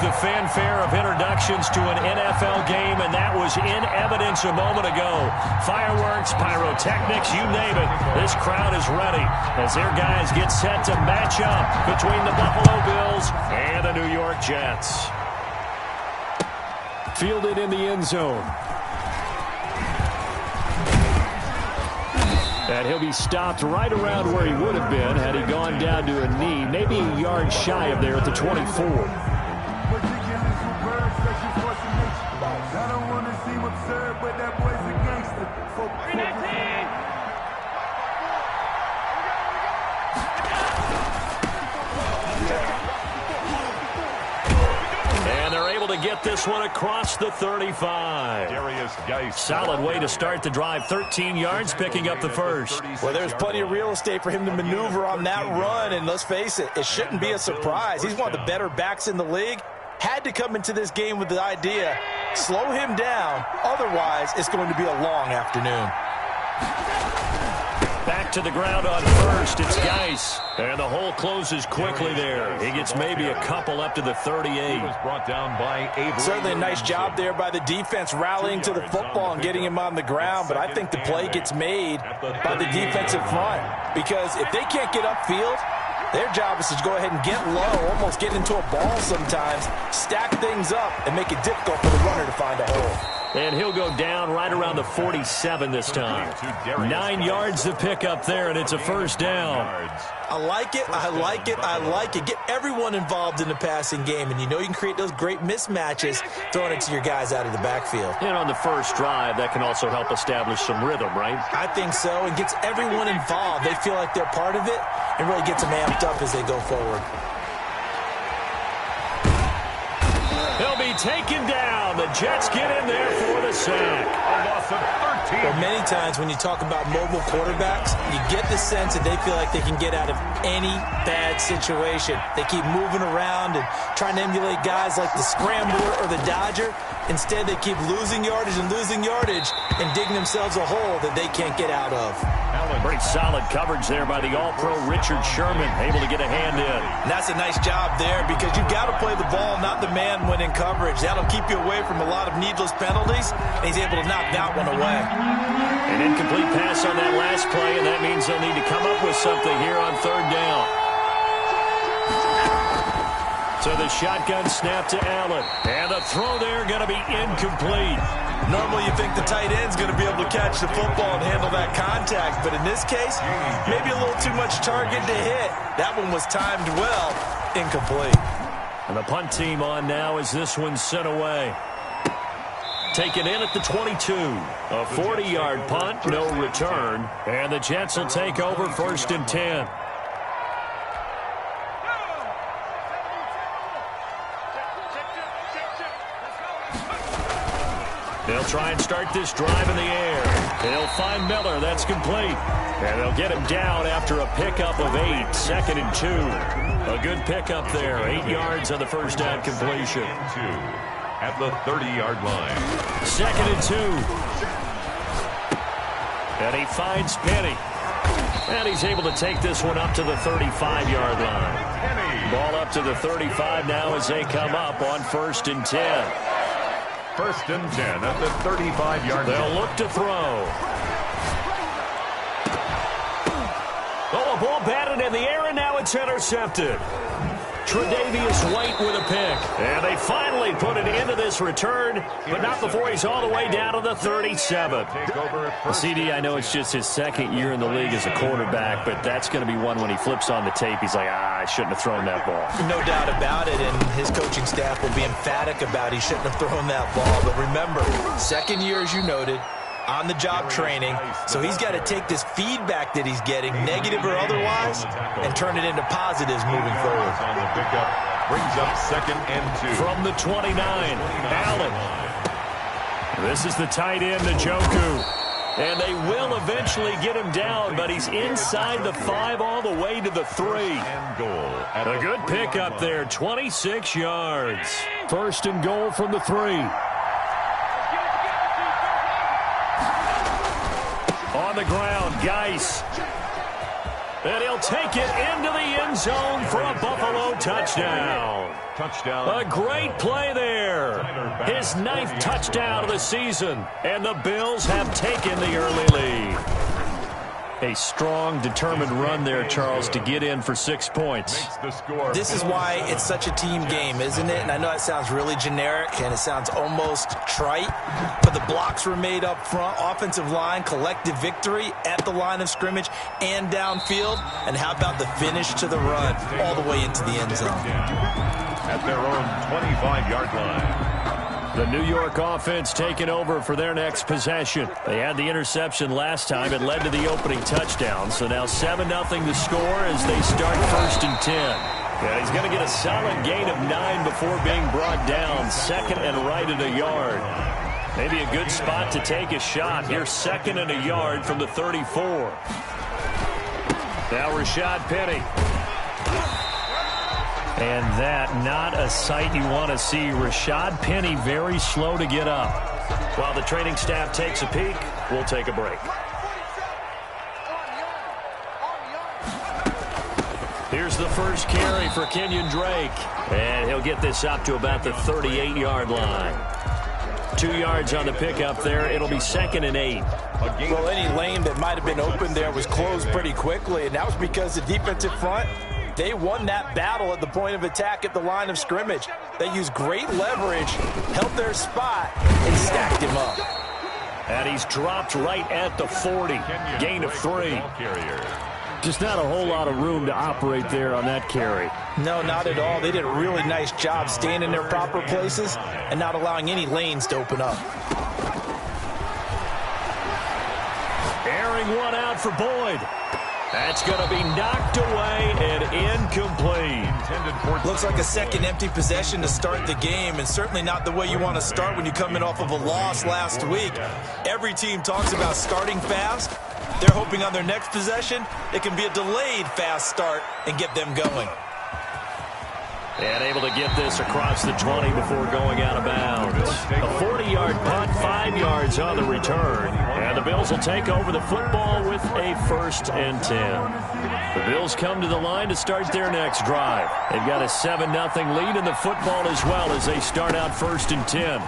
the fanfare of introductions to an NFL game, and that was in evidence a moment ago. Fireworks, pyrotechnics, you name it. This crowd is ready as their guys get set to match up between the Buffalo Bills and the New York Jets. Fielded in the end zone. And he'll be stopped right around where he would have been had he gone down to a knee, maybe a yard shy of there at the 24. To get this one across the 35. Solid way to start the drive. 13 yards, picking up the first. Well, there's plenty of real estate for him to maneuver on that run, and let's face it, it shouldn't be a surprise. He's one of the better backs in the league. Had to come into this game with the idea, slow him down, otherwise it's going to be a long afternoon. Back to the ground on first. It's Geis. And the hole closes quickly there. He gets maybe a couple up to the 38. Brought down by certainly a nice job there by the defense rallying to the football and getting him on the ground. But I think the play gets made by the defensive front. Because if they can't get upfield, their job is to go ahead and get low, almost get into a ball sometimes, stack things up, and make it difficult for the runner to find a hole. And he'll go down right around the 47 this time. 9 yards to pick up there, and it's a first down. I like it, I like it, I like it. Get everyone involved in the passing game, and you know you can create those great mismatches throwing it to your guys out of the backfield. And on the first drive, that can also help establish some rhythm, right? I think so, and gets everyone involved. They feel like they're part of it, and really gets them amped up as they go forward. He'll be taken down. The Jets get in there for the sack. A loss of 13. Well, many times when you talk about mobile quarterbacks, you get the sense that they feel like they can get out of any bad situation. They keep moving around and trying to emulate guys like the Scrambler or the Dodger. Instead, they keep losing yardage and digging themselves a hole that they can't get out of. Pretty solid coverage there by the All-Pro Richard Sherman, able to get a hand in. And that's a nice job there because you've got to play the ball, not the man when in coverage. That'll keep you away from a lot of needless penalties, and he's able to knock that one away. An incomplete pass on that last play, and that means they'll need to come up with something here on third down. So the shotgun snap to Allen, and the throw there going to be incomplete. Normally you think the tight end's going to be able to catch the football and handle that contact, but in this case, maybe a little too much target to hit. That one was timed well, incomplete. And the punt team on now as this one's sent away. Taken in at the 22. A 40-yard punt, no return. And the Jets will take over first and 10. They'll try and start this drive in the air. They'll find Miller. That's complete. And they'll get him down after a pickup of 8. 2nd and 2. A good pickup there. 8 yards on the first down completion. At the 30-yard line. 2nd and 2. And he finds Penny. And he's able to take this one up to the 35-yard line. Ball up to the 35 now as they come up on 1st and 10. 1st and 10 at the 35-yard line. They'll look to throw. Oh, a ball batted in the air, and now it's intercepted. Tre'Davious White with a pick. And they finally put an end to this return, but not before he's all the way down to the 37. CD, I know it's just his 2nd year in the league as a quarterback, but that's going to be one when he flips on the tape. He's like, I shouldn't have thrown that ball. No doubt about it, and his coaching staff will be emphatic about he shouldn't have thrown that ball. But remember, 2nd year, as you noted, on-the-job training, so he's got to take this feedback that he's getting, negative or otherwise, and turn it into positives moving forward. On the pickup, brings up 2nd and 2. From the 29, Allen. This is the tight end, Njoku. And they will eventually get him down, but he's inside the 5 all the way to the 3. And goal. A good pickup there, 26 yards. 1st and goal from the 3. On the ground, Geis. And he'll take it into the end zone for a Buffalo touchdown. A great play there. His 9th touchdown of the season. And the Bills have taken the early lead. A strong, determined run there, Charles, to get in for 6 points. This is why it's such a team game, isn't it? And I know it sounds really generic and it sounds almost trite, but the blocks were made up front, offensive line, collective victory at the line of scrimmage and downfield. And how about the finish to the run all the way into the end zone? At their own 25-yard line. The New York offense taking over for their next possession. They had the interception last time. It led to the opening touchdown. So now 7-0 the score as they start 1st and 10. Yeah, he's going to get a solid gain of 9 before being brought down. 2nd and right at a yard. Maybe a good spot to take a shot. Here 2nd and a yard from the 34. Now Rashad Penny. And that, not a sight you want to see. Rashad Penny very slow to get up. While the training staff takes a peek, we'll take a break. Here's the first carry for Kenyon Drake. And he'll get this up to about the 38-yard line. 2 yards on the pickup there. It'll be 2nd and 8. Well, any lane that might have been open there was closed pretty quickly, and that was because the defensive front, they won that battle at the point of attack at the line of scrimmage. They used great leverage, held their spot, and stacked him up. And he's dropped right at the 40. Gain of 3. Just not a whole lot of room to operate there on that carry. No, not at all. They did a really nice job staying in their proper places and not allowing any lanes to open up. Airing one out for Boyd. That's going to be knocked away and incomplete. Looks like a second empty possession to start the game, and certainly not the way you want to start when you're coming off of a loss last week. Every team talks about starting fast. They're hoping on their next possession, it can be a delayed fast start and get them going. And able to get this across the 20 before going out of bounds. A 40-yard punt, 5 yards on the return. And the Bills will take over the football with a 1st and 10. The Bills come to the line to start their next drive. They've got a 7-0 lead in the football as well as they start out 1st and 10.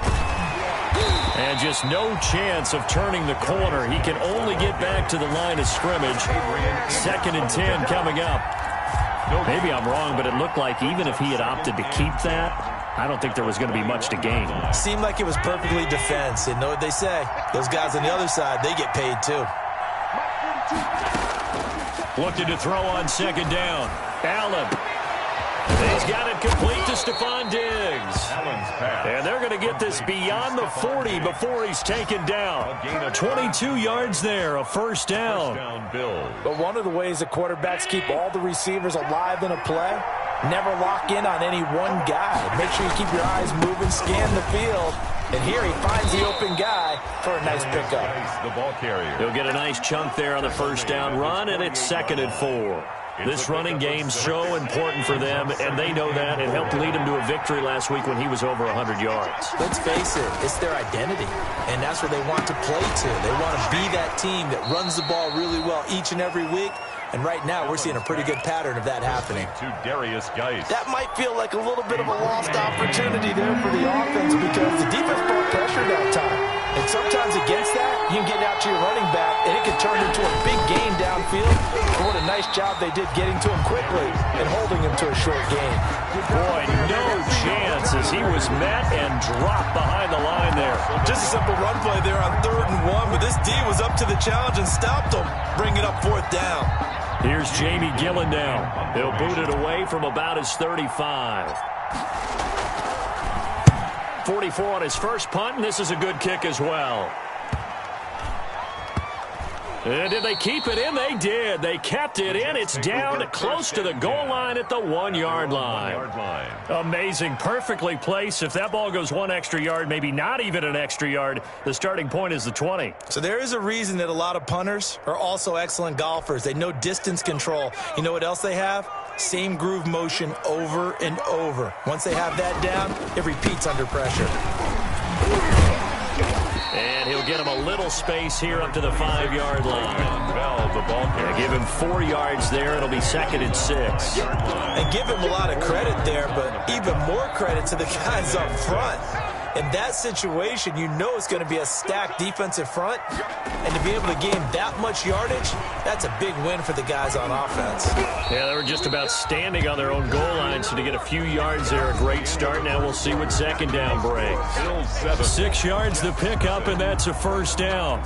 And just no chance of turning the corner. He can only get back to the line of scrimmage. 2nd and 10 coming up. Maybe I'm wrong, but it looked like even if he had opted to keep that, I don't think there was going to be much to gain. Seemed like it was perfectly defense. And know what they say? Those guys on the other side, they get paid too. Looking to throw on 2nd down. Allen. He's got it complete to Stephon Diggs. And they're going to get this beyond the 40 before he's taken down. 22 yards there, a 1st down. But one of the ways that quarterbacks keep all the receivers alive in a play, never lock in on any one guy. Make sure you keep your eyes moving, scan the field. And here he finds the open guy for a nice pickup. He'll get a nice chunk there on the 1st down run, and it's 2nd and 4. This running game's so important for them, and they know that. It helped lead him to a victory last week when he was over 100 yards. Let's face it, it's their identity, and that's where they want to play to. They want to be that team that runs the ball really well each and every week, and right now we're seeing a pretty good pattern of that happening. That might feel like a little bit of a lost opportunity there for the offense because the defense brought pressure that time. And sometimes against that, you can get out to your running back, and it can turn into a big gain downfield. And what a nice job they did getting to him quickly and holding him to a short gain. Boy, no chance as he was met and dropped behind the line there. Just a simple run play there on 3rd and 1, but this D was up to the challenge and stopped him, bringing up 4th down. Here's Jamie Gillen now. He'll boot it away from about his 35. 44 on his first punt, and this is a good kick as well. And did they keep it in? They did. They kept it in. It's down close to the goal line at the 1-yard line. Amazing. Perfectly placed. If that ball goes 1 extra yard, maybe not even an extra yard, the starting point is the 20. So there is a reason that a lot of punters are also excellent golfers. They know distance control. You know what else they have? Same groove motion over and over. Once they have that down, it repeats under pressure. And he'll get him a little space here up to the 5-yard line. Bell, the ball carrier. Give him 4 yards there. It'll be 2nd and 6. And give him a lot of credit there, but even more credit to the guys up front. In that situation, you know it's going to be a stacked defensive front. And to be able to gain that much yardage, that's a big win for the guys on offense. Yeah, they were just about standing on their own goal line, so to get a few yards there, a great start. Now we'll see what 2nd down brings. 6 yards to pick up, and that's a 1st down.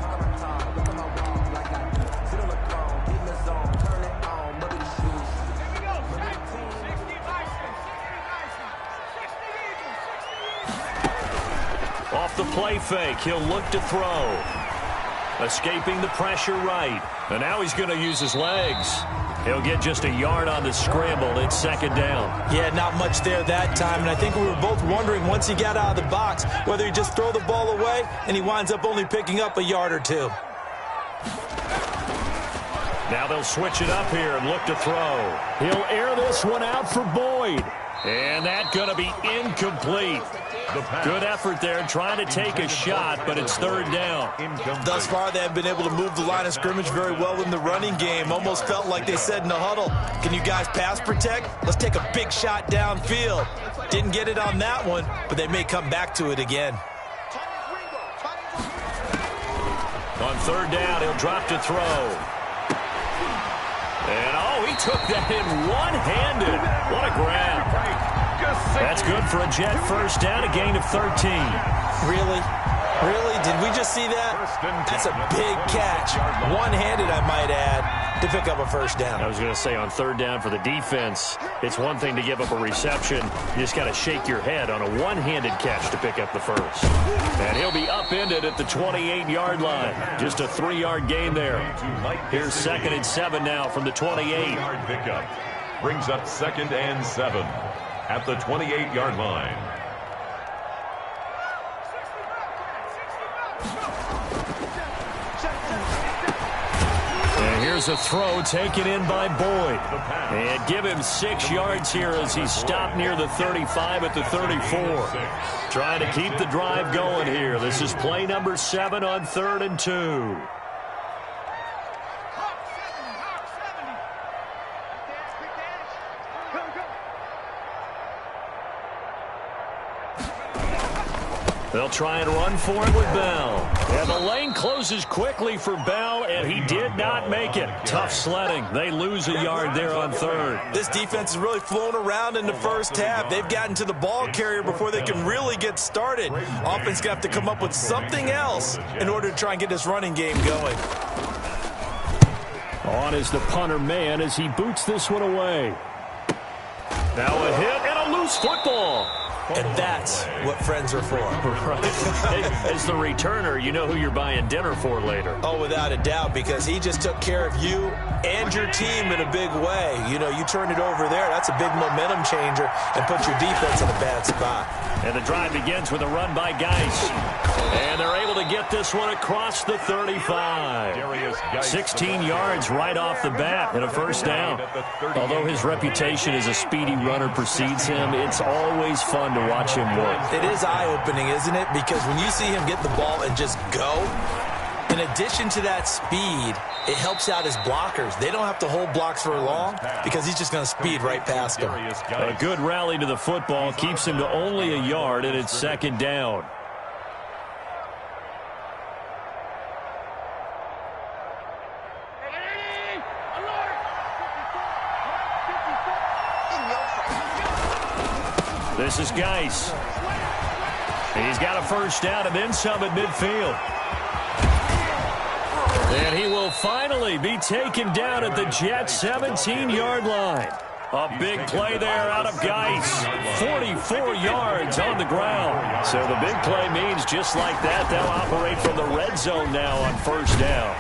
Off the play fake, he'll look to throw. Escaping the pressure right. And now he's going to use his legs. He'll get just a yard on the scramble. It's 2nd down. Yeah, not much there that time. And I think we were both wondering once he got out of the box whether he just throw the ball away and he winds up only picking up a yard or 2. Now they'll switch it up here and look to throw. He'll air this one out for Boyd. And that's going to be incomplete. Good effort there trying to take a shot, but it's 3rd down. Thus far, they have been able to move the line of scrimmage very well in the running game. Almost felt like they said in the huddle, can you guys pass protect? Let's take a big shot downfield. Didn't get it on that one, but they may come back to it again. On 3rd down, he'll drop to throw. And, he took that in one-handed. What a grab. That's good for a Jet 1st down, a gain of 13. Really? Really? Did we just see that? That's a big catch. One-handed, I might add, to pick up a 1st down. I was going to say on 3rd down for the defense, it's one thing to give up a reception. You just got to shake your head on a one-handed catch to pick up the 1st. And he'll be upended at the 28-yard line. Just a 3-yard gain there. Here's 2nd and 7 now from the 28. Yard pickup brings up 2nd and 7 at the 28-yard line. And here's a throw taken in by Boyd. And give him 6 yards here as he's stopped near the 35 at the 34. Trying to keep the drive going here. This is play number 7 on 3rd and 2. They'll try and run for it with Bell. And the lane closes quickly for Bell, and he did not make it. Tough sledding. They lose a yard there on 3rd. This defense is really flown around in the first half. They've gotten to the ball carrier before they can really get started. Offense going to have to come up with something else in order to try and get this running game going. On is the punter man as he boots this one away. Now a hit and a loose football. And that's what friends are for. Right. As the returner, you know who you're buying dinner for later. Oh, without a doubt, because he just took care of you and your team in a big way. You know, you turn it over there, that's a big momentum changer and puts your defense in a bad spot. And the drive begins with a run by Geis. And they're able to get this one across the 35. 16 yards right off the bat and a 1st down. Although his reputation as a speedy runner precedes him, it's always fun to watch him work. It is eye-opening, isn't it? Because when you see him get the ball and just go, in addition to that speed, it helps out his blockers. They don't have to hold blocks for long because he's just going to speed right past them. A good rally to the football keeps him to only a yard, and it's 2nd down. This is Geis. He's got a 1st down and then some at midfield. And he will finally be taken down at the Jets' 17-yard line. A big play there out of Geis. 44 yards on the ground. So the big play means just like that, they'll operate from the red zone now on 1st down.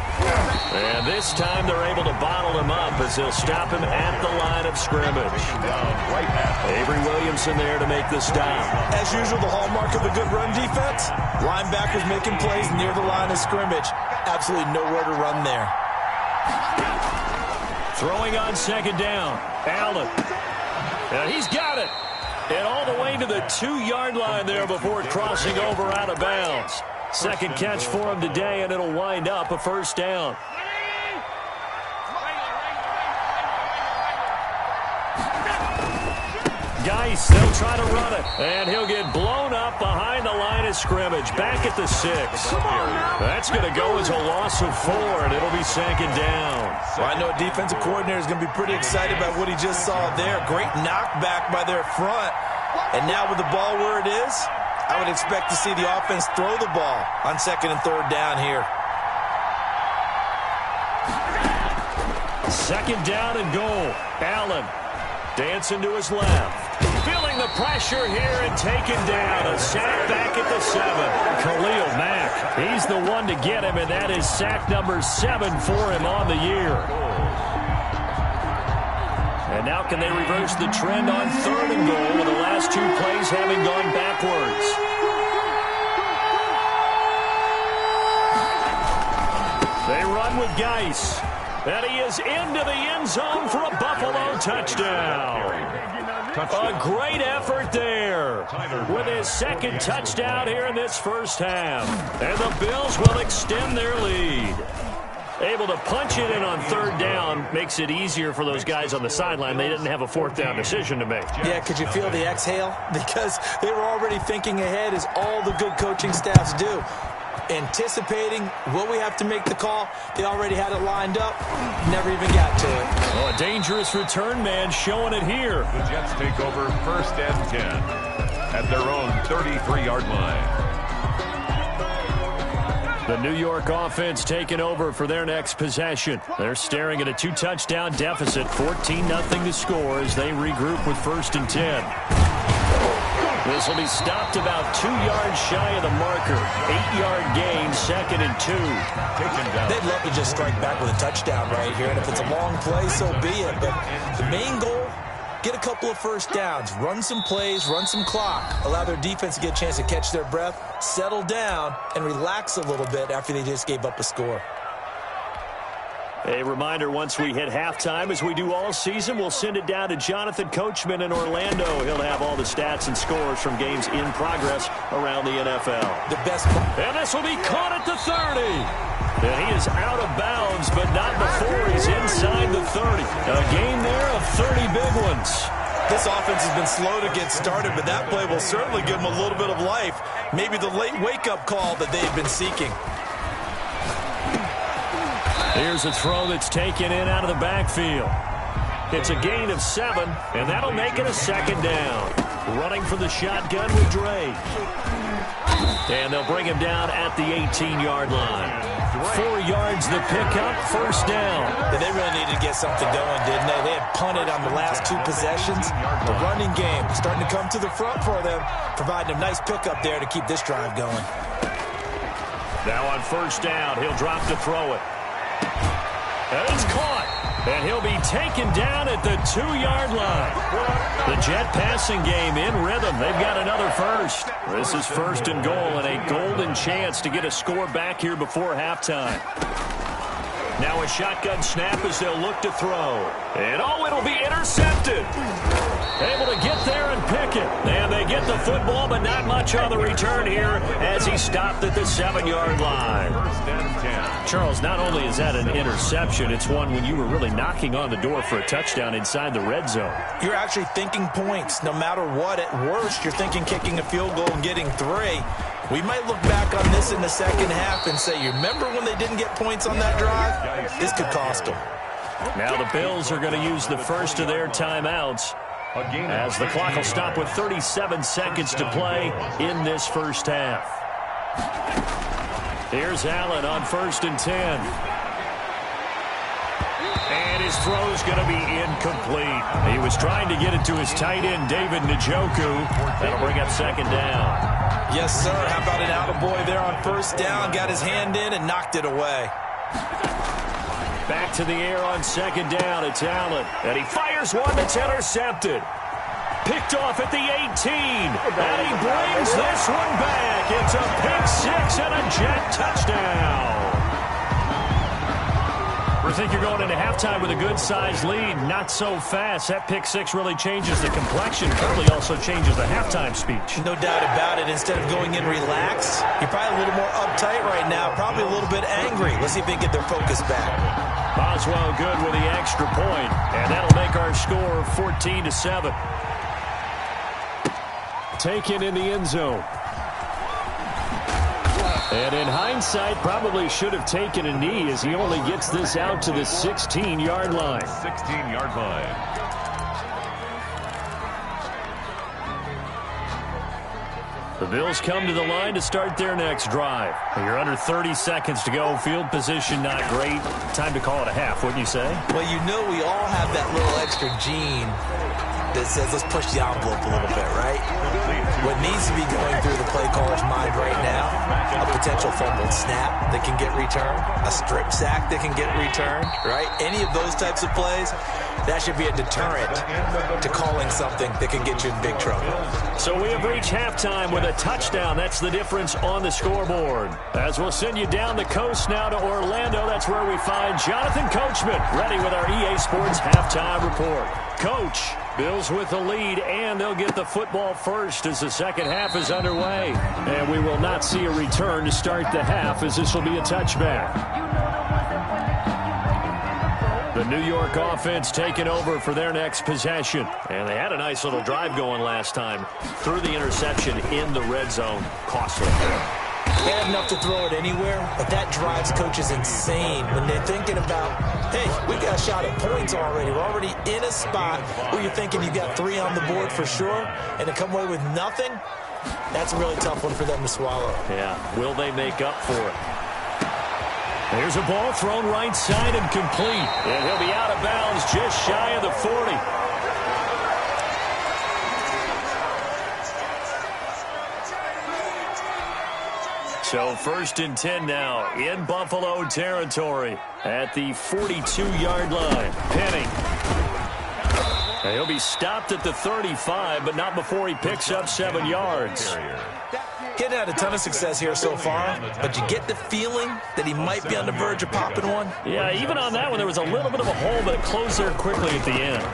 And this time they're able to bottle him up as they'll stop him at the line of scrimmage. Avery Williamson there to make the stop. As usual, the hallmark of a good run defense, linebackers making plays near the line of scrimmage. Absolutely nowhere to run there. Throwing on 2nd down. Allen. And he's got it. And all the way to the 2-yard line there before crossing over out of bounds. Second catch for him today, and it'll wind up a first down. Geis, they'll try to run it, and he'll get blown up behind the line of scrimmage, back at the 6. That's going to go as a loss of 4, and it'll be second down. Well, I know a defensive coordinator is going to be pretty excited about what he just saw there. Great knockback by their front. And now with the ball where it is, I would expect to see the offense throw the ball on second and third down here. Second down and goal. Allen dancing to his left. Feeling the pressure here and taken down. A sack back at the 7. Khalil Mack, he's the one to get him, and that is sack number 7 for him on the year. And now can they reverse the trend on third and goal with the last 2 plays having gone backwards? They run with Geis. And he is into the end zone for a Buffalo touchdown. A great effort there with his second touchdown here in this first half. And the Bills will extend their lead. Able to punch it in on third down makes it easier for those guys on the sideline. They didn't have a fourth down decision to make. Yeah, could you feel the exhale? Because they were already thinking ahead, as all the good coaching staffs do. Anticipating, will we have to make the call? They already had it lined up. Never even got to it. Oh, a dangerous return man showing it here. The Jets take over first and 10 at their own 33-yard line. The New York offense taking over for their next possession. They're staring at a 2-touchdown deficit, 14-0 to score as they regroup with first and 10. This will be stopped about 2 yards shy of the marker. 8-yard gain, second and 2. They'd love to just strike back with a touchdown right here, and if it's a long play, so be it. But the main goal, get a couple of first downs, run some plays, run some clock, allow their defense to get a chance to catch their breath, settle down, and relax a little bit after they just gave up a score. A reminder, once we hit halftime, as we do all season, we'll send it down to Jonathan Coachman in Orlando. He'll have all the stats and scores from games in progress around the NFL. The best. And this will be caught at the 30. And he is out of bounds, but not before he's inside the 30. A game there of 30 big ones. This offense has been slow to get started, but that play will certainly give them a little bit of life. Maybe the late wake-up call that they've been seeking. Here's a throw that's taken in out of the backfield. It's a gain of 7, and that'll make it a second down. Running for the shotgun with Drake. And they'll bring him down at the 18-yard line. 4 yards the pickup, first down. Yeah, they really needed to get something going, didn't they? They had punted on the last 2 possessions. The running game starting to come to the front for them, providing a nice pickup there to keep this drive going. Now on first down, he'll drop to throw it. And it's caught. And he'll be taken down at the 2-yard line. The Jet passing game in rhythm. They've got another first. This is first and goal and a golden chance to get a score back here before halftime. Now a shotgun snap as they'll look to throw. And oh, it'll be intercepted. Able to get there and pick it. And they get the football, but not much on the return here as he stopped at the 7-yard line. Charles, not only is that an interception, it's one when you were really knocking on the door for a touchdown inside the red zone. You're actually thinking points. No matter what, at worst, you're thinking kicking a field goal and getting 3. We might look back on this in the second half and say, you remember when they didn't get points on that drive? This could cost them. Now the Bills are going to use the first of their timeouts as the clock will stop with 37 seconds to play in this first half. Here's Allen on first and 10. And his throw's going to be incomplete. He was trying to get it to his tight end, David Njoku. That'll bring up second down. Yes, sir. How about an attaboy there on first down? Got his hand in and knocked it away. Back to the air on second down. It's Allen. And he fires one that's intercepted. Picked off at the 18. And he brings this one back. It's a pick 6 and a Jet touchdown. We think you're going into halftime with a good-sized lead. Not so fast. That pick six really changes the complexion. Probably also changes the halftime speech. No doubt about it. Instead of going in relaxed, you're probably a little more uptight right now. Probably a little bit angry. Let's see if they can get their focus back. Boswell good with the extra point, and that'll make our score 14-7. Taken in the end zone. And in hindsight, probably should have taken a knee as he only gets this out to the 16-yard line. 16-yard line. The Bills come to the line to start their next drive. You're under 30 seconds to go. Field position not great. Time to call it a half, wouldn't you say? Well, you know we all have that little extra gene that says let's push the envelope a little bit, right? What needs to be going through the play caller's mind right now, a potential fumbled snap that can get returned, a strip sack that can get returned, right? Any of those types of plays, that should be a deterrent to calling something that can get you in big trouble. So we have reached halftime with a touchdown. That's the difference on the scoreboard. As we'll send you down the coast now to Orlando, that's where we find Jonathan Coachman, ready with our EA Sports halftime report. Coach, Bills with the lead, and they'll get the football first as the second half is underway. And we will not see a return to start the half, as this will be a touchback. The New York offense taking over for their next possession. And they had a nice little drive going last time. Threw the interception in the red zone. Costly. They had enough to throw it anywhere, but that drives coaches insane when they're thinking about, hey, we got a shot at points already. We're already in a spot where you're thinking you got 3 on the board for sure, and to come away with nothing, that's a really tough one for them to swallow. Yeah, will they make up for it? There's a ball thrown right side and complete, and he'll be out of bounds just shy of the 40. So 1st and 10 now in Buffalo territory at the 42-yard line. Penny. And he'll be stopped at the 35, but not before he picks up 7 yards. Getting had a ton of success here so far, but you get the feeling that he might be on the verge of popping one. Yeah, even on that one, there was a little bit of a hole, but it closed there quickly at the end.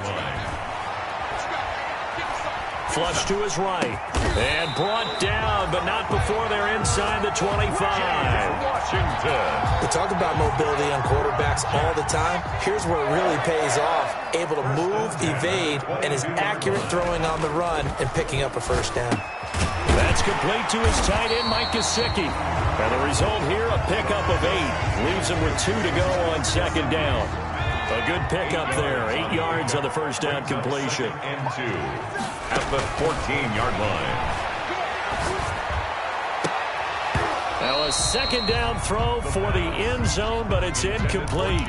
Flush to his right. And brought down, but not before they're inside the 25. Washington. We talk about mobility on quarterbacks all the time. Here's where it really pays off. Able to move, evade, and is accurate throwing on the run and picking up a first down. That's complete to his tight end, Mike Gesicki. And the result here, a pickup of 8. Leaves him with 2 to go on second down. A good pickup there. 8 yards on the first down completion. And 2 at the 14-yard line. Now a second down throw for the end zone, but it's incomplete.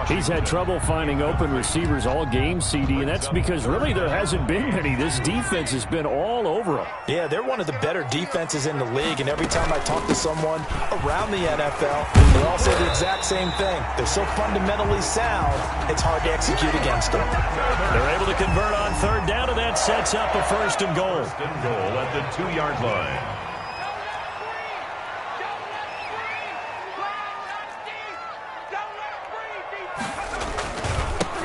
He's had trouble finding open receivers all game, CD, and that's because really there hasn't been many. This defense has been all over him. Yeah, they're one of the better defenses in the league, and every time I talk to someone around the NFL, they all say the exact same thing. They're so fundamentally sound, it's hard to execute against them. They're able to convert on third down, and that sets up a 1st and goal. 1st and goal at the 2-yard line.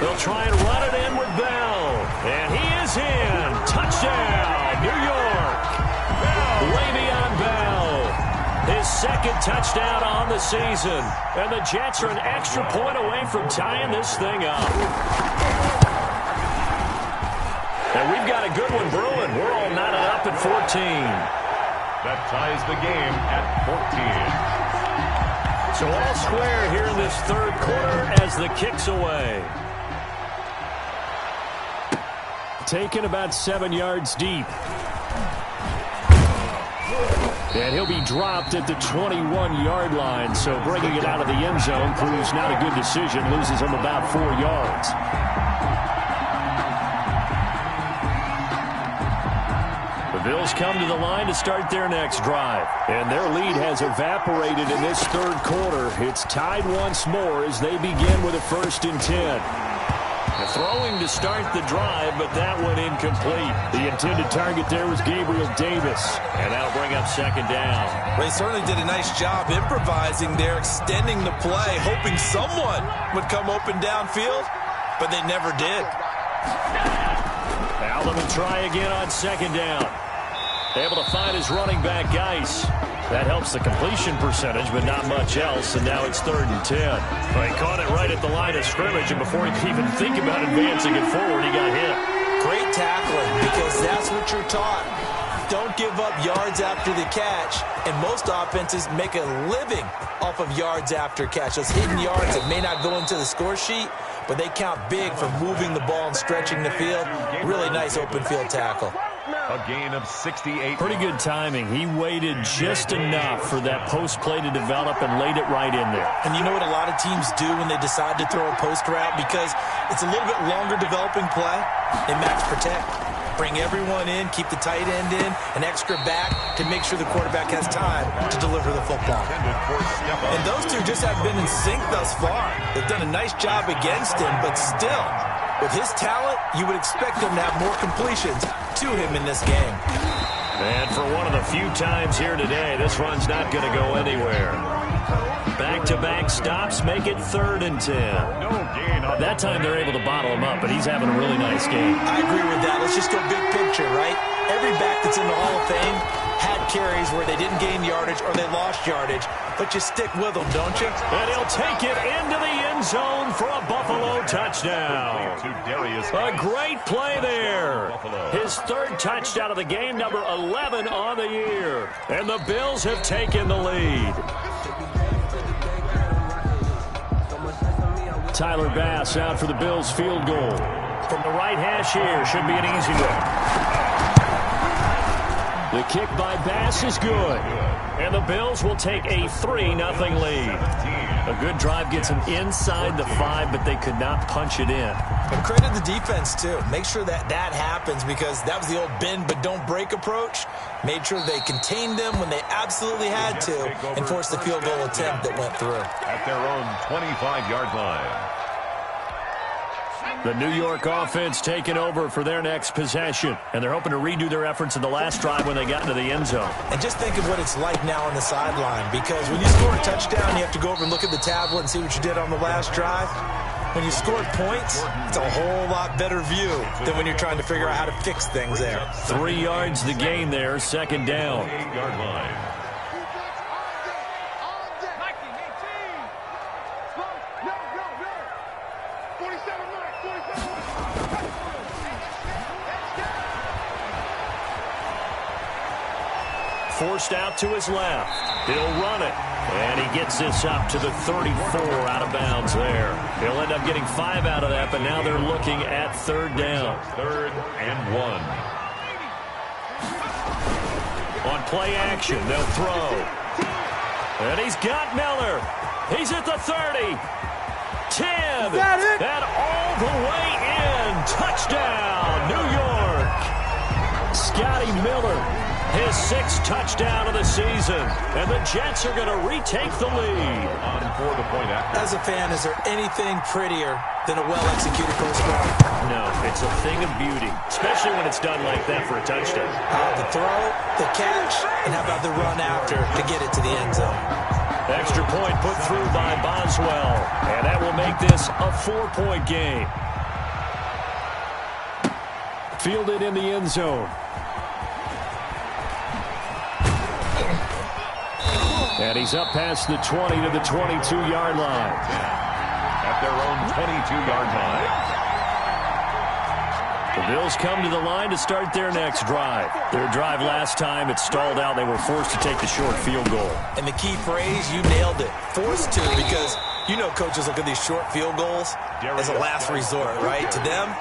They'll try and run it in with Bell. And he is in. Touchdown, New York. Le'Veon Bell. His 2nd touchdown on the season. And the Jets are an extra point away from tying this thing up. And we've got a good one brewing. We're all knotted up at 14. That ties the game at 14. So all square here in this 3rd quarter as the kick's away. Taken about 7 yards deep. And he'll be dropped at the 21-yard line. So bringing it out of the end zone proves not a good decision. Loses him about 4 yards. The Bills come to the line to start their next drive. And their lead has evaporated in this 3rd quarter. It's tied once more as they begin with a 1st and 10. Throwing to start the drive, but that one incomplete. The intended target there was Gabriel Davis, and that'll bring up second down. Well, they certainly did a nice job improvising there, extending the play, hoping someone would come open downfield, but they never did. Allen will try again on second down. Able to find his running back, Geis. That helps the completion percentage, but not much else, and now it's 3rd and 10. Well, he caught it right at the line of scrimmage, and before he could even think about advancing it forward, he got hit. Great tackling, because that's what you're taught. Don't give up yards after the catch, and most offenses make a living off of yards after catch. Those hidden yards that may not go into the score sheet, but they count big for moving the ball and stretching the field. Really nice open field tackle. A gain of 68. Pretty good timing. He waited just enough for that post play to develop and laid it right in there. And you know what a lot of teams do when they decide to throw a post route? Because it's a little bit longer developing play. They max protect. Bring everyone in, keep the tight end in, an extra back to make sure the quarterback has time to deliver the football. And those two just have been in sync thus far. They've done a nice job against him, but still, with his talent, you would expect him to have more completions to him in this game. And for one of the few times here today, this run's not going to go anywhere. Back-to-back stops make it 3rd and 10. That time they're able to bottle him up, but he's having a really nice game. I agree with that. Let's just go big picture, right? Every back that's in the Hall of Fame had carries where they didn't gain yardage or they lost yardage, but you stick with them, don't you? And he'll take it into the end zone for a Buffalo touchdown. A great play there. His 3rd touchdown of the game, number 11 on the year. And the Bills have taken the lead. Tyler Bass out for the Bills field goal. From the right hash here, should be an easy one. The kick by Bass is good. And the Bills will take a 3-0 lead. A good drive gets them inside the 5, but they could not punch it in. And credit the defense, too. Make sure that happens, because that was the old bend but don't break approach. Made sure they contained them when they absolutely had to and forced the field goal attempt that went through. At their own 25-yard line. The New York offense taking over for their next possession. And they're hoping to redo their efforts in the last drive when they got into the end zone. And just think of what it's like now on the sideline, because when you score a touchdown, you have to go over and look at the tablet and see what you did on the last drive. When you scored points, it's a whole lot better view than when you're trying to figure out how to fix things there. 3 yards the gain there, second down. 8-yard line. Forced out to his left. He'll run it. And he gets this up to the 34 out of bounds there. He'll end up getting 5 out of that, but now they're looking at 3rd down. 3rd and 1. On play action, they'll throw. And he's got Miller. He's at the 30. 10. And all the way in. Touchdown, New York. Scotty Miller. His 6th touchdown of the season. And the Jets are going to retake the lead. On for the point after. As a fan, is there anything prettier than a well-executed post route? No, it's a thing of beauty, especially when it's done like that for a touchdown. The throw, the catch, and how about the run after to get it to the end zone? Extra point put through by Boswell. And that will make this a 4-point game. Fielded in the end zone. And he's up past the 20 to the 22-yard line. At their own 22-yard line. The Bills come to the line to start their next drive. Their drive last time, it stalled out. They were forced to take the short field goal. And the key phrase, you nailed it. Forced to, because you know coaches look at these short field goals as a last resort, right? To them,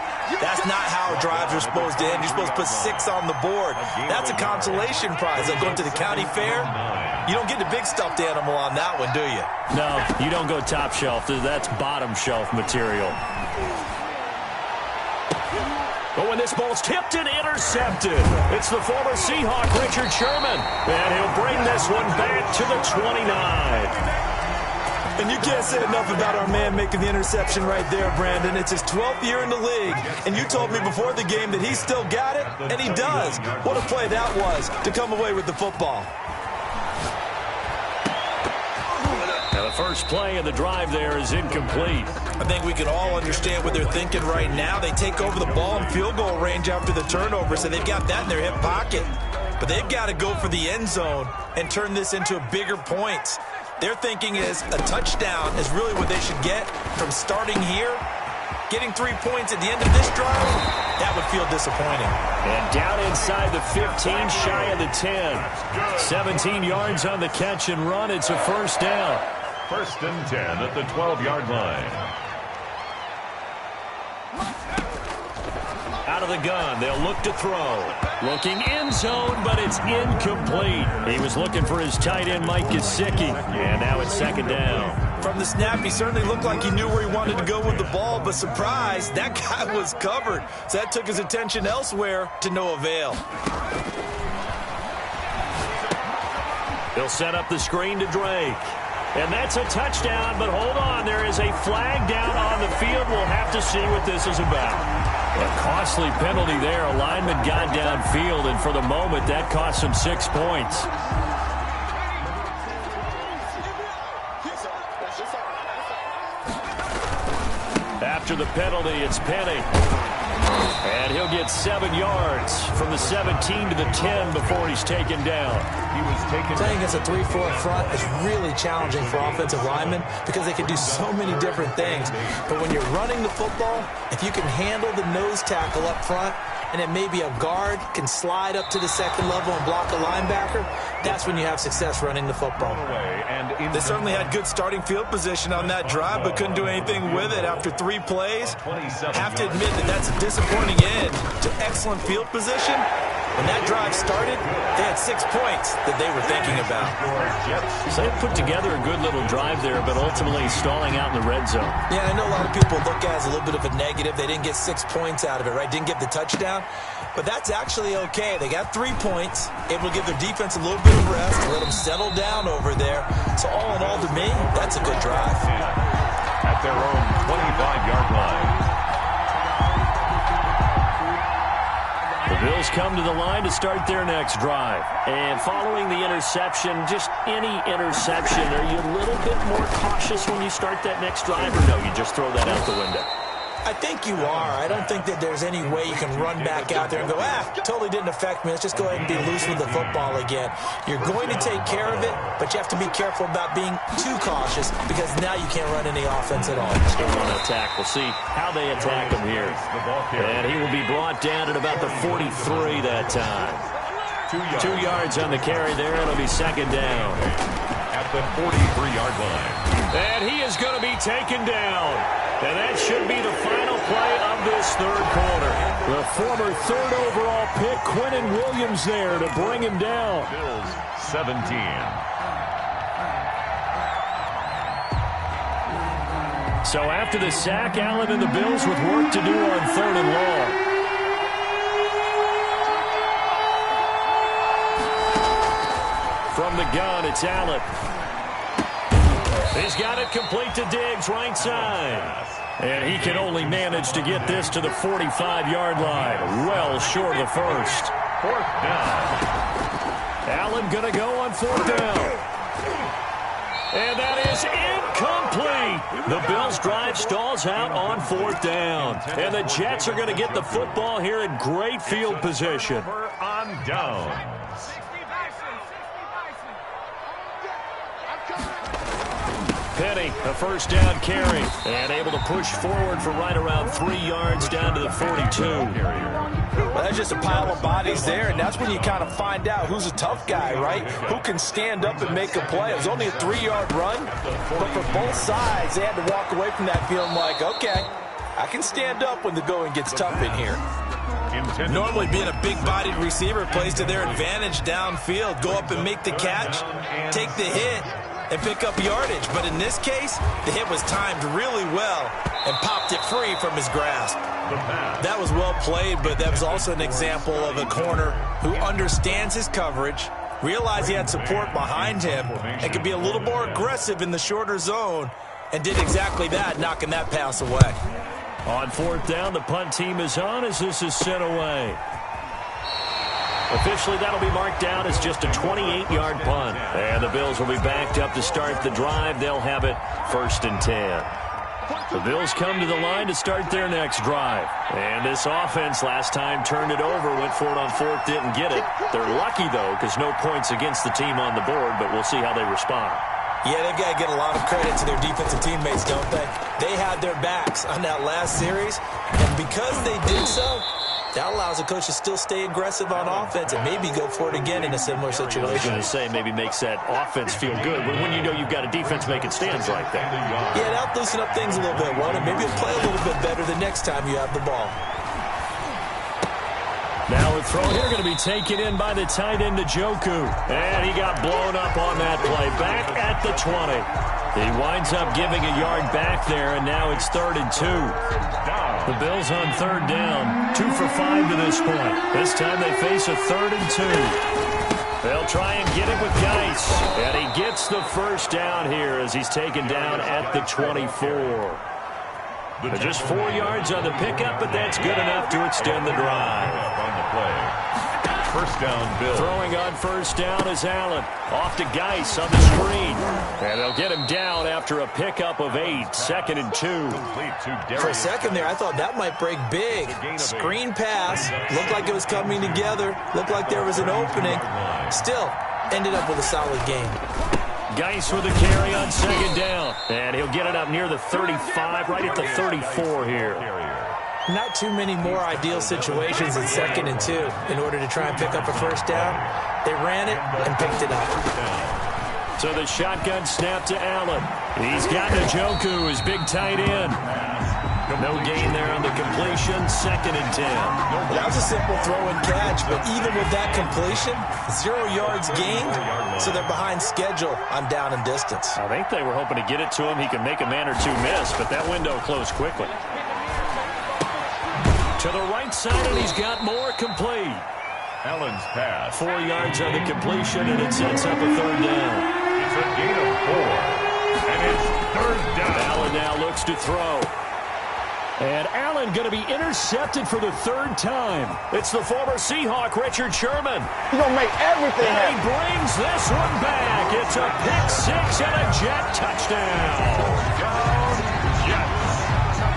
that's not how drives are supposed to end. You're supposed to put 6 on the board. That's a consolation prize. Like going to the county fair, you don't get the big stuffed animal on that one, do you? No, you don't go top shelf. That's bottom shelf material. But when this ball's tipped and intercepted, it's the former Seahawk, Richard Sherman. And he'll bring this one back to the 29. And you can't say enough about our man making the interception right there, Brandon. It's his 12th year in the league, and you told me before the game that he still got it, and he does. What a play that was to come away with the football. Now the first play of the drive there is incomplete. I think we can all understand what they're thinking right now. They take over the ball in field goal range after the turnover, so they've got that in their hip pocket. But they've got to go for the end zone and turn this into bigger points. Their thinking is a touchdown is really what they should get from starting here. Getting 3 points at the end of this drive, that would feel disappointing. And down inside the 15, shy of the 10. 17 yards on the catch and run. It's a first down. First and 10 at the 12-yard line. Out of the gun, they'll look to throw. Looking end zone, but it's incomplete. He was looking for his tight end, Mike Gesicki, and now it's second down. From the snap, he certainly looked like he knew where he wanted to go with the ball, but surprise, that guy was covered. So that took his attention elsewhere to no avail. He'll set up the screen to Drake. And that's a touchdown, but hold on. There is a flag down on the field. We'll have to see what this is about. A costly penalty there. A lineman got downfield, and for the moment, that cost him 6 points. After the penalty, it's Penny. And he'll get 7 yards from the 17 to the 10 before he's taken down. He was taken. Playing against a 3-4 front is really challenging for offensive linemen because they can do so many different things. But when you're running the football, if you can handle the nose tackle up front, and then maybe a guard can slide up to the second level and block a linebacker, that's when you have success running the football. They certainly had good starting field position on that drive, but couldn't do anything with it after 3 plays. Have to admit that that's a disappointing end to excellent field position. When that drive started, they had 6 points that they were thinking about. So they put together a good little drive there, but ultimately stalling out in the red zone. Yeah, I know a lot of people look at it as a little bit of a negative. They didn't get 6 points out of it, right? Didn't get the touchdown. But that's actually okay. They got 3 points, able to give their defense a little bit of rest, let them settle down over there. So all in all, to me, that's a good drive. At their own 25-yard line. The Bills come to the line to start their next drive. And following the interception, just any interception, are you a little bit more cautious when you start that next drive, or no, you just throw that out the window? I think you are. I don't think that there's any way you can run back out there and go, totally didn't affect me. Let's just go ahead and be loose with the football again. You're going to take care of it, but you have to be careful about being too cautious because now you can't run any offense at all. Still want to attack. We'll see how they attack him here. And he will be brought down at about the 43 that time. 2 yards on the carry there. It'll be second down. At the 43-yard line. And he is going to be taken down. And that should be the final play of this third quarter. The former third overall pick, Quinnen Williams, there to bring him down. Bills 17. So after the sack, Allen and the Bills with work to do on third and long. From the gun, it's Allen. He's got it complete to Diggs, right side. And he can only manage to get this to the 45-yard line. Well short of the first. Fourth down. Allen going to go on fourth down. And that is incomplete. The Bills' drive stalls out on fourth down. And the Jets are going to get the football here in great field position. On downs. Penny, a first down carry, and able to push forward for right around 3 yards down to the 42. Well, that's just a pile of bodies there, and that's when you kind of find out who's a tough guy, right? Who can stand up and make a play. It was only a 3-yard run, but for both sides, they had to walk away from that feeling like, okay, I can stand up when the going gets tough in here. Normally being a big-bodied receiver plays to their advantage downfield. Go up and make the catch, take the hit, and pick up yardage. But in this case, the hit was timed really well and popped it free from his grasp. That was well played, but that was also an example of a corner who understands his coverage, realized he had support behind him and could be a little more aggressive in the shorter zone, and did exactly that, knocking that pass away. On fourth down, the punt team is on as this is sent away. Officially, that'll be marked down as just a 28-yard punt. And the Bills will be backed up to start the drive. They'll have it 1st and 10. The Bills come to the line to start their next drive. And this offense last time turned it over, went for it on fourth, didn't get it. They're lucky, though, because no points against the team on the board, but we'll see how they respond. Yeah, they've got to get a lot of credit to their defensive teammates, don't they? They had their backs on that last series, and because they did so, that allows the coach to still stay aggressive on offense and maybe go for it again in a similar situation. I was going to say maybe makes that offense feel good when you know you've got a defense making stands like that. Yeah, that'll loosen up things a little bit, won't it? Maybe you'll play a little bit better the next time you have the ball. Now a throw here going to be taken in by the tight end, Njoku. And he got blown up on that play. Back at the 20. He winds up giving a yard back there, and now it's 3rd and 2. The Bills on 3rd down, 2 for 5 to this point. This time they face a 3rd and 2. They'll try and get it with Geis. And he gets the first down here as he's taken down at the 24. Just 4 yards on the pickup, but that's good enough to extend the drive. On the play. First down, Bill. Throwing on first down is Allen. Off to Geis on the screen. And they'll get him down after a pickup of 8. 2nd and 2. For a second there, I thought that might break big. Screen pass. Looked like it was coming together. Looked like there was an opening. Still, ended up with a solid game. Geis with a carry on 2nd down. And he'll get it up near the 35, right at the 34 here. Not too many more ideal situations in 2nd and 2 in order to try and pick up a first down. They ran it and picked it up. So the shotgun snap to Allen. He's got Njoku, his big tight end. No gain there on the completion. 2nd and 10. That was a simple throw and catch, but even with that completion, 0 yards gained, so they're behind schedule on down and distance. I think they were hoping to get it to him. He could make a man or two miss, but that window closed quickly. To the right side, and he's got more complete. Allen's pass. 4 yards on the completion, and it sets up a 3rd down. It's a gain of 4, and it's 3rd down. Allen now looks to throw. And Allen going to be intercepted for the 3rd time. It's the former Seahawk, Richard Sherman. He's going to make everything happen. He brings this one back. It's a pick 6 and a jet touchdown.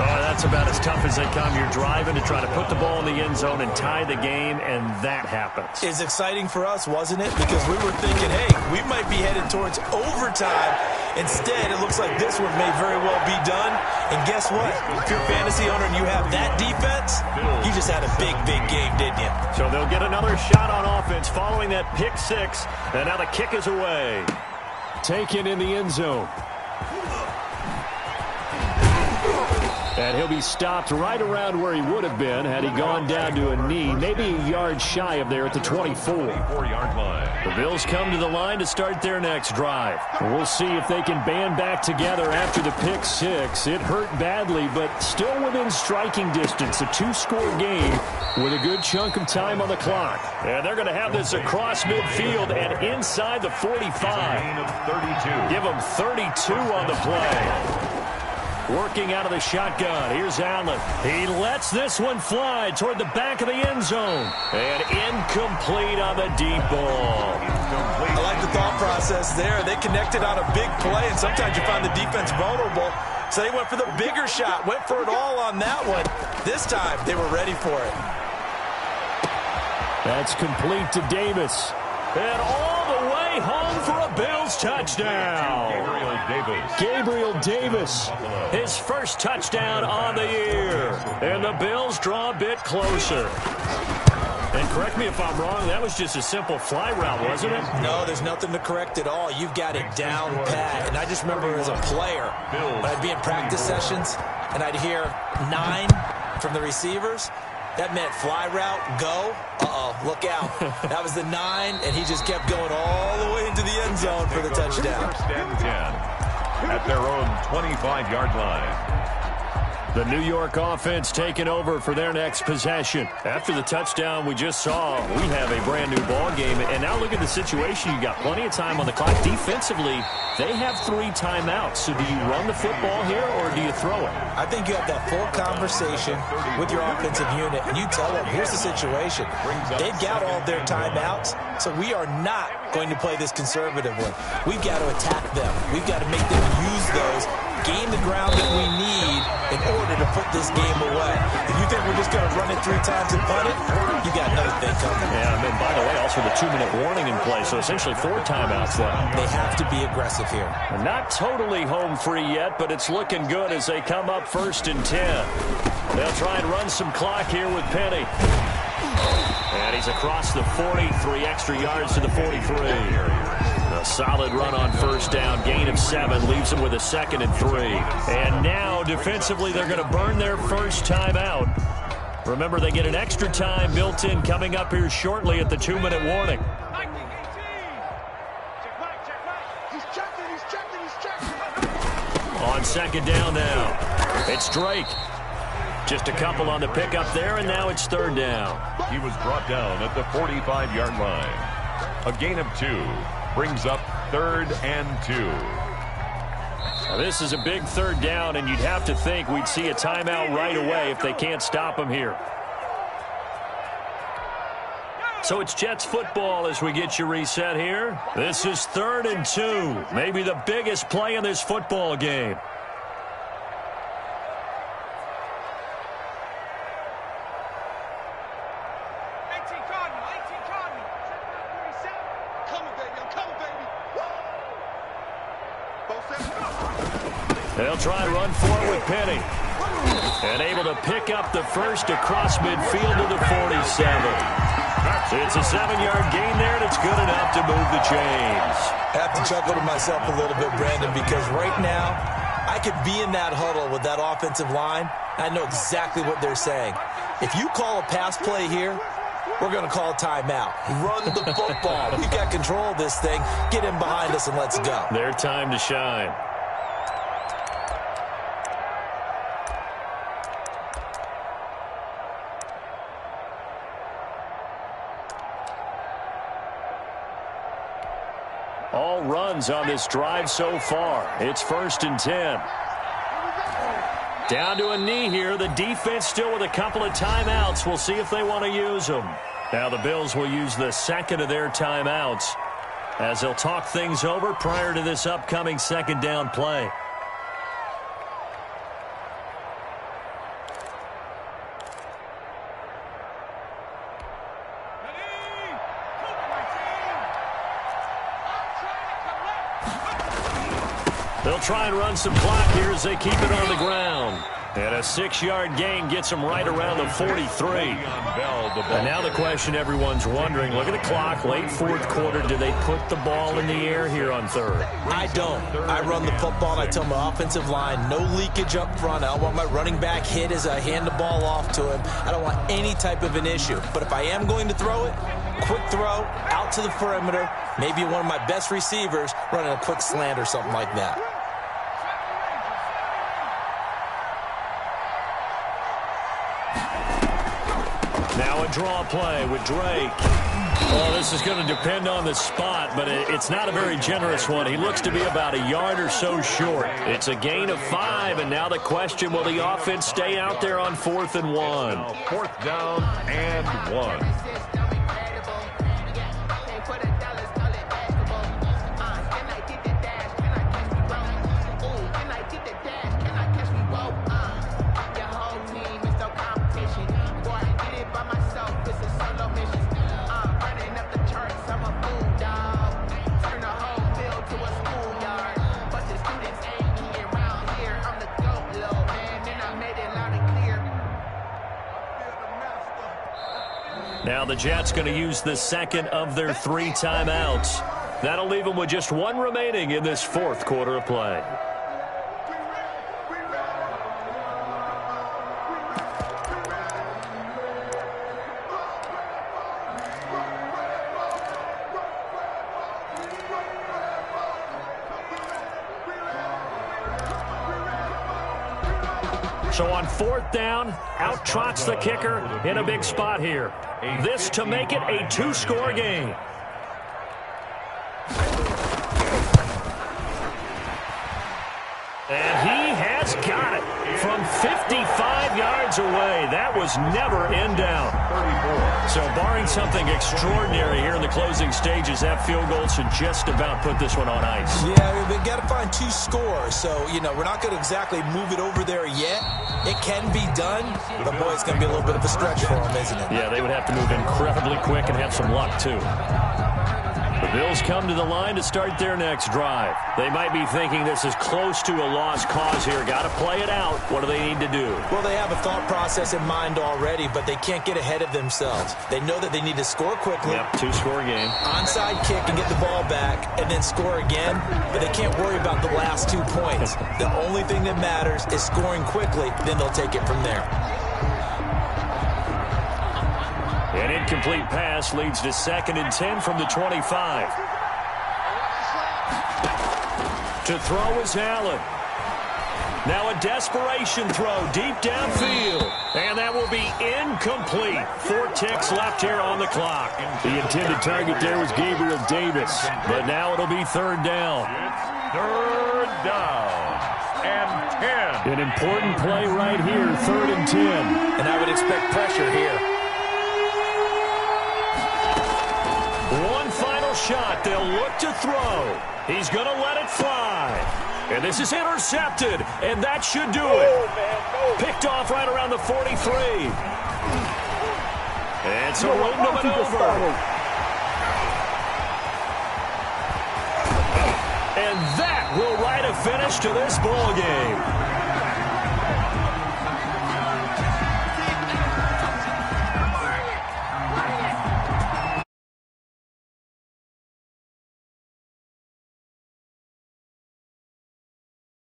Oh, that's about as tough as they come. You're driving to try to put the ball in the end zone and tie the game, and that happens. It's exciting for us, wasn't it? Because we were thinking, hey, we might be headed towards overtime. Instead, it looks like this one may very well be done. And guess what? If you're a fantasy owner and you have that defense, you just had a big, big game, didn't you? So they'll get another shot on offense following that pick 6. And now the kick is away. Taken in the end zone. And he'll be stopped right around where he would have been had he gone down to a knee, maybe a yard shy of there at the 24. 24-yard line. The Bills come to the line to start their next drive. We'll see if they can band back together after the pick 6. It hurt badly, but still within striking distance. A 2-score game with a good chunk of time on the clock. And they're going to have this across midfield and inside the 45. Gain of 32. Give them 32 on the play. Working out of the shotgun. Here's Allen. He lets this one fly toward the back of the end zone. And incomplete on the deep ball. I like the thought process there. They connected on a big play, and sometimes you find the defense vulnerable. So they went for the bigger shot, went for it all on that one. This time, they were ready for it. That's complete to Davis. And all the way home for a Bills touchdown. Gabriel Davis, his first touchdown on the year. And the Bills draw a bit closer. And correct me if I'm wrong, that was just a simple fly route, wasn't it? No, there's nothing to correct at all. You've got it down pat. And I just remember as a player, when I'd be in practice sessions, and I'd hear 9 from the receivers. That meant fly route, go. Uh-oh, look out. That was the 9, and he just kept going all the way into the end zone for the touchdown. First and 10 at their own 25-yard line. The New York offense taking over for their next possession. After the touchdown we just saw, we have a brand new ball game. And now look at the situation. You got plenty of time on the clock. Defensively, they have 3 timeouts. So do you run the football here or do you throw it? I think you have that full conversation with your offensive unit, and you tell them, here's the situation. They've got all their timeouts, so we are not going to play this conservatively. We've got to attack them. We've got to make them use those, gain the ground that we need in order to put this game away. If you think we're just going to run it 3 times and punt it, you got another thing coming. Yeah, and then by the way, also the 2-minute warning in play, so essentially 4 timeouts left. They have to be aggressive here. And not totally home free yet, but it's looking good as they come up 1st and 10. They'll try and run some clock here with Penny. And he's across the 40, 3 extra yards to the 43. A solid run on 1st down, gain of 7, leaves him with a 2nd and 3. And now, defensively, they're going to burn their first timeout. Remember, they get an extra time built in coming up here shortly at the 2-minute warning. On 2nd down now, it's Drake. Just a couple on the pickup there, and now it's 3rd down. He was brought down at the 45-yard line. A gain of 2 brings up 3rd and 2. Now, this is a big 3rd down, and you'd have to think we'd see a timeout right away if they can't stop him here. So it's Jets football as we get you reset here. This is 3rd and 2, maybe the biggest play in this football game. They'll try and run for it with Penny. And able to pick up the first across midfield to the 47. It's a 7-yard gain there, and it's good enough to move the chains. I have to chuckle to myself a little bit, Brandon, because right now I could be in that huddle with that offensive line. I know exactly what they're saying. If you call a pass play here, we're going to call a timeout. Run the football. We've got control of this thing. Get in behind us and let's go. Their time to shine. All runs on this drive so far. It's 1st and 10. Down to a knee here. The defense still with a couple of timeouts. We'll see if they want to use them. Now the Bills will use the 2nd of their timeouts as they'll talk things over prior to this upcoming 2nd down play. They'll try and run some clock here as they keep it on the ground. And a 6-yard gain gets them right around the 43. And now the question everyone's wondering, look at the clock, late 4th quarter, do they put the ball in the air here on 3rd? I don't. I run the football, and I tell my offensive line, no leakage up front. I don't want my running back hit as I hand the ball off to him. I don't want any type of an issue. But if I am going to throw it, quick throw, out to the perimeter, maybe one of my best receivers running a quick slant or something like that. Now a draw play with Drake. Well, this is going to depend on the spot, but it's not a very generous one. He looks to be about a yard or so short. It's a gain of 5, and now the question, will the offense stay out there on 4th and 1? 4th down and 1. Now the Jets going to use the 2nd of their 3 timeouts. That'll leave them with just 1 remaining in this 4th quarter of play. So on 4th down, out trots the kicker in a big spot here. This to make it a 2-score game. And he has got it from 55 yards away. That was never in doubt. So barring something extraordinary here in the closing stages, that field goal should just about put this one on ice. Yeah, we've got to find 2 scores. So, we're not going to exactly move it over there yet. It can be done, but, boy, it's going to be a little bit of a stretch for them, isn't it? Yeah, they would have to move incredibly quick and have some luck, too. The Bills come to the line to start their next drive. They might be thinking this is close to a lost cause here. Got to play it out. What do they need to do? Well, they have a thought process in mind already, but they can't get ahead of themselves. They know that they need to score quickly. Yep, 2-score game. Onside kick and get the ball back and then score again, but they can't worry about the last 2 points. The only thing that matters is scoring quickly, then they'll take it from there. An incomplete pass leads to 2nd and 10 from the 25. To throw is Allen. Now a desperation throw deep downfield. And that will be incomplete. 4 ticks left here on the clock. The intended target there was Gabriel Davis. But now it'll be 3rd down. 3rd down and 10. An important play right here, 3rd and 10. And I would expect pressure here. One final shot. They'll look to throw. He's going to let it fly. And this is intercepted. And that should do it. Picked off right around the 43. And so room to maneuver. And that will write a finish to this ball game.